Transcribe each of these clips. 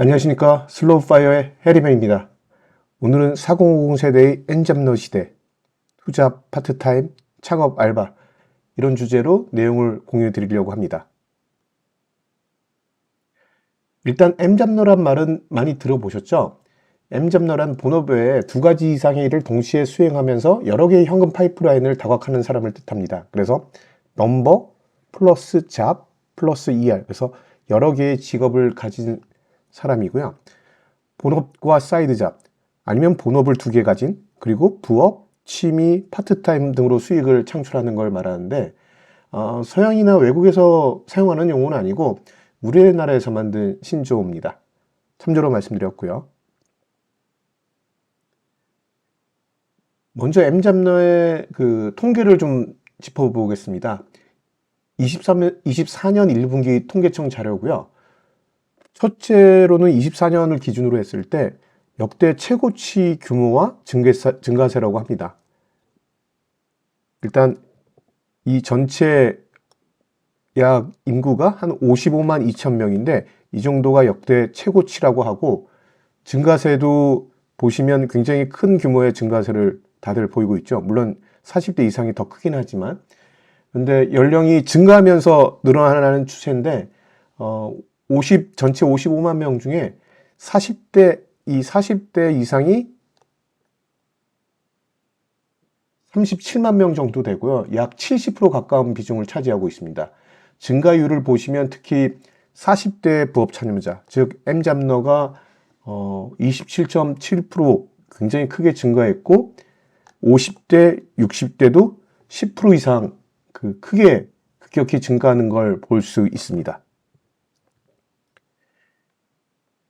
안녕하십니까. 슬로우파이어의 해리맨입니다. 오늘은 4050 세대의 엔잡러 시대, 투자, 파트타임, 창업, 알바 이런 주제로 내용을 공유해 드리려고 합니다. 일단 M잡러란 말은 많이 들어보셨죠? M잡러란 본업외에 두 가지 이상의 일을 동시에 수행하면서 여러 개의 현금 파이프라인을 다각하는 사람을 뜻합니다. 그래서 넘버 플러스 잡 플러스 ER, 그래서 여러 개의 직업을 가진 사람이고요. 본업과 사이드 잡, 아니면 본업을 두 개 가진, 그리고 부업, 취미, 파트타임 등으로 수익을 창출하는 걸 말하는데, 서양이나 외국에서 사용하는 용어는 아니고 우리나라에서 만든 신조어입니다. 참조로 말씀드렸고요. 먼저 M잡러의 그 통계를 좀 짚어보겠습니다. 24년 1분기 통계청 자료고요. 첫째로는 24년을 기준으로 했을 때 역대 최고치 규모와 증가세라고 합니다. 일단 이 전체 약 인구가 한 55만 2천 명인데 이 정도가 역대 최고치라고 하고, 증가세도 보시면 굉장히 큰 규모의 증가세를 다들 보이고 있죠. 물론 40대 이상이 더 크긴 하지만, 근데 연령이 증가하면서 늘어나는 추세인데 전체 55만 명 중에 40대 이상이 37만 명 정도 되고요. 약 70% 가까운 비중을 차지하고 있습니다. 증가율을 보시면 특히 40대 부업 참여자, 즉 M잡러가 27.7% 굉장히 크게 증가했고, 50대, 60대도 10% 이상 크게 급격히 증가하는 걸 볼 수 있습니다.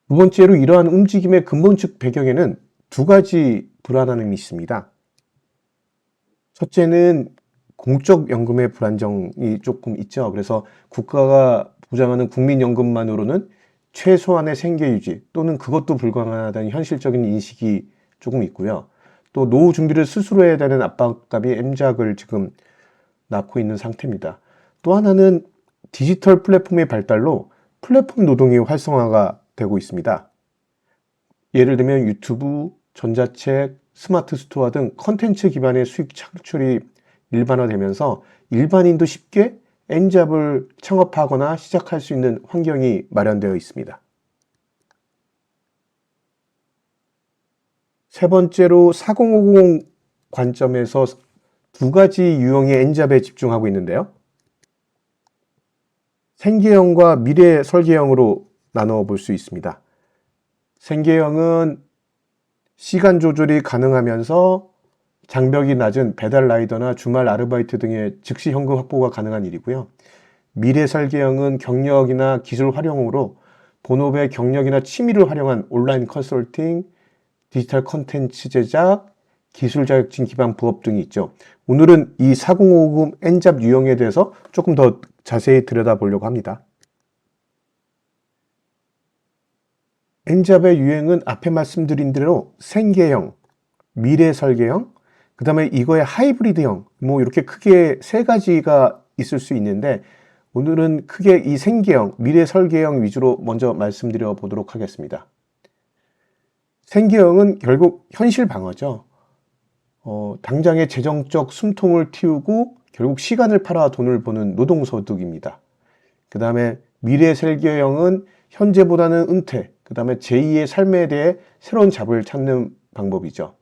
두 번째로 이러한 움직임의 근본적 배경에는 두 가지 불안함이 있습니다. 첫째는 공적 연금의 불안정이 조금 있죠. 그래서 국가가 보장하는 국민연금만으로는 최소한의 생계 유지 또는 그것도 불가능하다는 현실적인 인식이 조금 있고요. 또 노후 준비를 스스로 해야 되는 압박감이 M작을 지금 낳고 있는 상태입니다. 또 하나는 디지털 플랫폼의 발달로 플랫폼 노동이 활성화가 되고 있습니다. 예를 들면 유튜브, 전자책, 스마트 스토어 등 컨텐츠 기반의 수익 창출이 일반화되면서 일반인도 쉽게 N잡을 창업하거나 시작할 수 있는 환경이 마련되어 있습니다. 세 번째로 4050 관점에서 두 가지 유형의 N잡에 집중하고 있는데요. 생계형과 미래 설계형으로 나누어 볼 수 있습니다. 생계형은 시간 조절이 가능하면서 장벽이 낮은 배달 라이더나 주말 아르바이트 등의 즉시 현금 확보가 가능한 일이고요. 미래 설계형은 경력이나 기술 활용으로 본업의 경력이나 취미를 활용한 온라인 컨설팅, 디지털 컨텐츠 제작, 기술 자격증 기반 부업 등이 있죠. 오늘은 이 4050 N잡 유형에 대해서 조금 더 자세히 들여다보려고 합니다. N잡의 유형은 앞에 말씀드린 대로 생계형, 미래 설계형, 그 다음에 이거의 하이브리드형, 이렇게 크게 세 가지가 있을 수 있는데, 오늘은 크게 이 생계형, 미래 설계형 위주로 먼저 말씀드려 보도록 하겠습니다. 생계형은 결국 현실 방어죠. 당장의 재정적 숨통을 틔우고 결국 시간을 팔아 돈을 버는 노동소득입니다. 그 다음에 미래 설계형은 현재보다는 은퇴, 그 다음에 제2의 삶에 대해 새로운 잡을 찾는 방법이죠.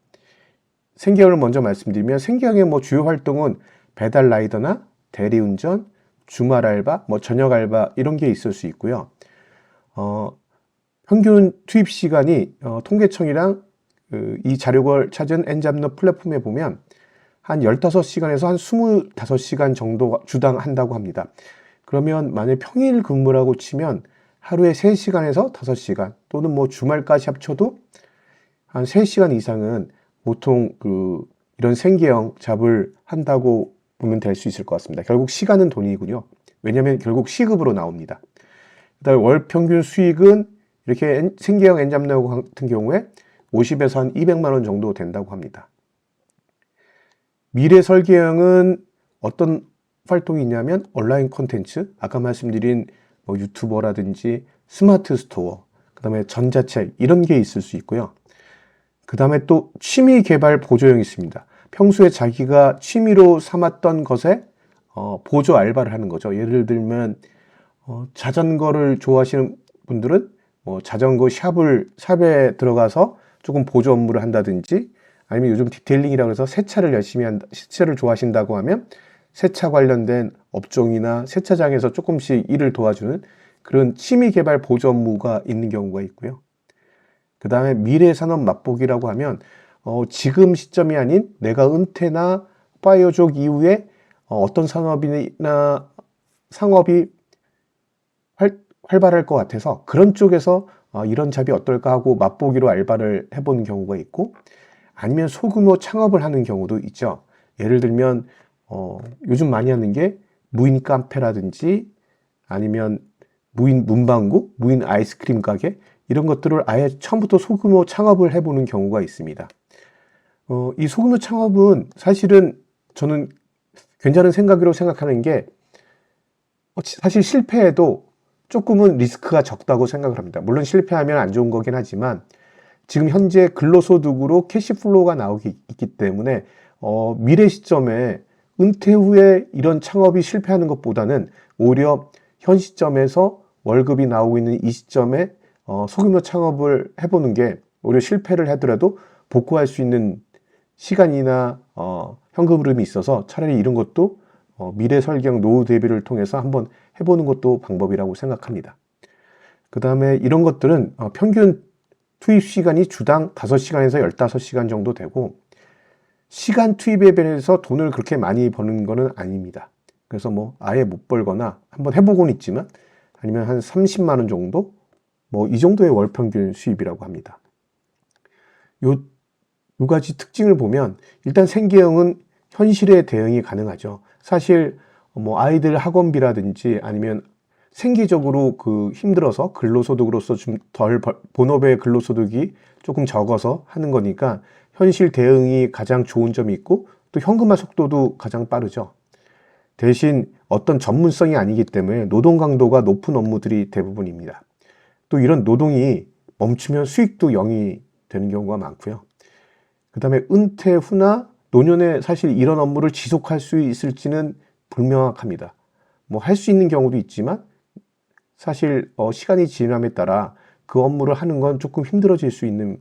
생계형을 먼저 말씀드리면, 생계형의 주요 활동은 배달 라이더나 대리운전, 주말 알바, 저녁 알바 이런 게 있을 수 있고요. 평균 투입 시간이 통계청이랑 이 자료를 찾은 N잡러 플랫폼에 보면 한 15시간에서 한 25시간 정도 주당 한다고 합니다. 그러면 만약 평일 근무라고 치면 하루에 3시간에서 5시간 또는 주말까지 합쳐도 한 3시간 이상은 보통 이런 생계형 잡을 한다고 보면 될 수 있을 것 같습니다. 결국 시간은 돈이군요. 왜냐하면 결국 시급으로 나옵니다. 그다음에 월 평균 수익은 이렇게 생계형 N잡러 같은 경우에 50에서 한 200만 원 정도 된다고 합니다. 미래 설계형은 어떤 활동이 있냐면 온라인 콘텐츠, 아까 말씀드린 유튜버라든지 스마트 스토어, 그 다음에 전자책 이런 게 있을 수 있고요. 그 다음에 또 취미 개발 보조형이 있습니다. 평소에 자기가 취미로 삼았던 것에 보조 알바를 하는 거죠. 예를 들면 자전거를 좋아하시는 분들은 자전거 샵에 들어가서 조금 보조 업무를 한다든지, 아니면 요즘 디테일링이라고 해서 세차를 열심히 세차를 좋아하신다고 하면 세차 관련된 업종이나 세차장에서 조금씩 일을 도와주는 그런 취미 개발 보조 업무가 있는 경우가 있고요. 그 다음에 미래 산업 맛보기라고 하면 지금 시점이 아닌 내가 은퇴나 파이어족 이후에 어떤 산업이나 상업이 활발할 것 같아서 그런 쪽에서 이런 잡이 어떨까 하고 맛보기로 알바를 해보는 경우가 있고, 아니면 소규모 창업을 하는 경우도 있죠. 예를 들면 요즘 많이 하는 게 무인 카페라든지 아니면 무인 문방구, 무인 아이스크림 가게 이런 것들을 아예 처음부터 소규모 창업을 해보는 경우가 있습니다. 이 소규모 창업은 사실은 저는 괜찮은 생각이라고 생각하는 게 사실 실패해도 조금은 리스크가 적다고 생각을 합니다. 물론 실패하면 안 좋은 거긴 하지만 지금 현재 근로소득으로 캐시플로우가 나오기 있기 때문에 미래 시점에 은퇴 후에 이런 창업이 실패하는 것보다는 오히려 현 시점에서 월급이 나오고 있는 이 시점에 소규모 창업을 해보는 게 오히려 실패를 하더라도 복구할 수 있는 시간이나 현금 흐름이 있어서 차라리 이런 것도 미래 설계형 노후 대비를 통해서 한번 해보는 것도 방법이라고 생각합니다. 그 다음에 이런 것들은 평균 투입 시간이 주당 5시간에서 15시간 정도 되고, 시간 투입에 비해서 돈을 그렇게 많이 버는 거는 아닙니다. 그래서 아예 못 벌거나 한번 해보고는 있지만, 아니면 한 30만 원 정도? 이 정도의 월 평균 수입이라고 합니다. 요 두 가지 특징을 보면 일단 생계형은 현실에 대응이 가능하죠. 사실 아이들 학원비라든지 아니면 생계적으로 힘들어서 근로소득으로서 좀 본업의 근로소득이 조금 적어서 하는 거니까 현실 대응이 가장 좋은 점이 있고, 또 현금화 속도도 가장 빠르죠. 대신 어떤 전문성이 아니기 때문에 노동 강도가 높은 업무들이 대부분입니다. 또 이런 노동이 멈추면 수익도 0이 되는 경우가 많고요. 그 다음에 은퇴 후나 노년에 사실 이런 업무를 지속할 수 있을지는 불명확합니다. 할 수 있는 경우도 있지만 사실 시간이 지남에 따라 그 업무를 하는 건 조금 힘들어질 수 있는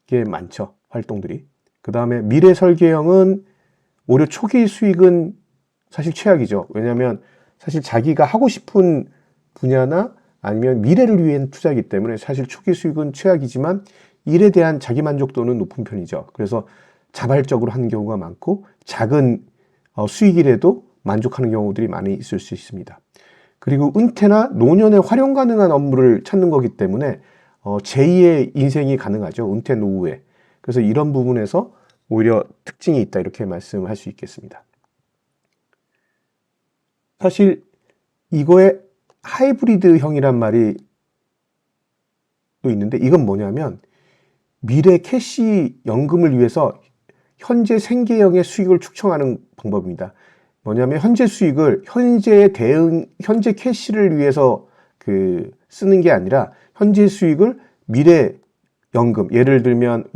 게 많죠, 활동들이. 그 다음에 미래 설계형은 오히려 초기 수익은 사실 최악이죠. 왜냐하면 사실 자기가 하고 싶은 분야나 아니면 미래를 위한 투자이기 때문에 사실 초기 수익은 최악이지만 일에 대한 자기 만족도는 높은 편이죠. 그래서 자발적으로 하는 경우가 많고 작은 수익이라도 만족하는 경우들이 많이 있을 수 있습니다. 그리고 은퇴나 노년에 활용 가능한 업무를 찾는 거기 때문에 제2의 인생이 가능하죠. 은퇴 노후에. 그래서 이런 부분에서 오히려 특징이 있다, 이렇게 말씀할 수 있겠습니다. 사실 이거에 하이브리드형이란 말이 또 있는데, 이건 뭐냐면 미래 캐시 연금을 위해서 현재 생계형의 수익을 축청하는 방법입니다. 뭐냐면 현재 수익을 현재 캐시를 위해서 쓰는 게 아니라 현재 수익을 미래 연금, 예를 들면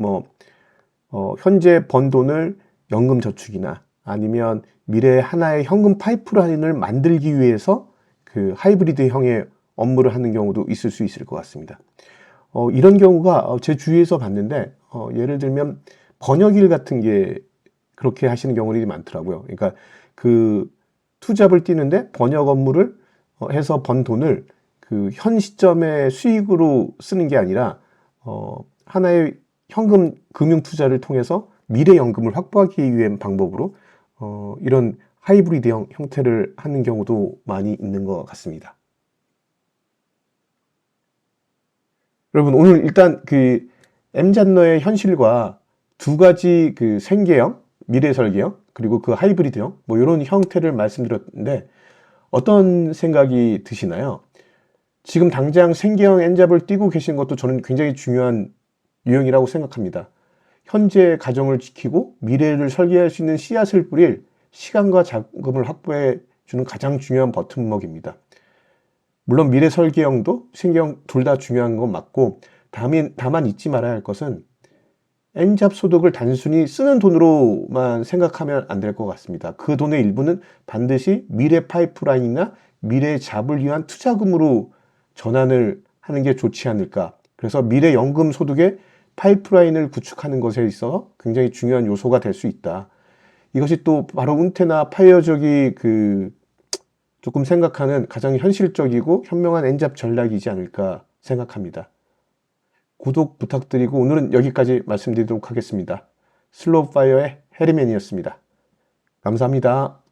현재 번 돈을 연금 저축이나 아니면 미래 하나의 현금 파이프라인을 만들기 위해서 하이브리드형의 업무를 하는 경우도 있을 수 있을 것 같습니다. 이런 경우가 제 주위에서 봤는데, 예를 들면 번역일 같은 게 그렇게 하시는 경우들이 많더라고요. 그러니까 투잡을 뛰는데 번역 업무를 해서 번 돈을 현 시점의 수익으로 쓰는 게 아니라 하나의 현금 금융 투자를 통해서 미래 연금을 확보하기 위한 방법으로 이런 하이브리드형 형태를 하는 경우도 많이 있는 것 같습니다. 여러분, 오늘 일단 M잔너의 현실과 두 가지 생계형, 미래 설계형, 그리고 하이브리드형, 이런 형태를 말씀드렸는데 어떤 생각이 드시나요? 지금 당장 생계형 N잡을 뛰고 계신 것도 저는 굉장히 중요한 유형이라고 생각합니다. 현재 가정을 지키고 미래를 설계할 수 있는 씨앗을 뿌릴 시간과 자금을 확보해 주는 가장 중요한 버팀목입니다. 물론 미래 설계형도 신경 둘 다 중요한 건 맞고, 다만 잊지 말아야 할 것은 N잡 소득을 단순히 쓰는 돈으로만 생각하면 안 될 것 같습니다. 그 돈의 일부는 반드시 미래 파이프라인이나 미래 잡을 위한 투자금으로 전환을 하는 게 좋지 않을까. 그래서 미래 연금 소득의 파이프라인을 구축하는 것에 있어 굉장히 중요한 요소가 될 수 있다. 이것이 또 바로 은퇴나 파이어족이 조금 생각하는 가장 현실적이고 현명한 N잡 전략이지 않을까 생각합니다. 구독 부탁드리고 오늘은 여기까지 말씀드리도록 하겠습니다. 슬로우 파이어의 해리맨이었습니다. 감사합니다.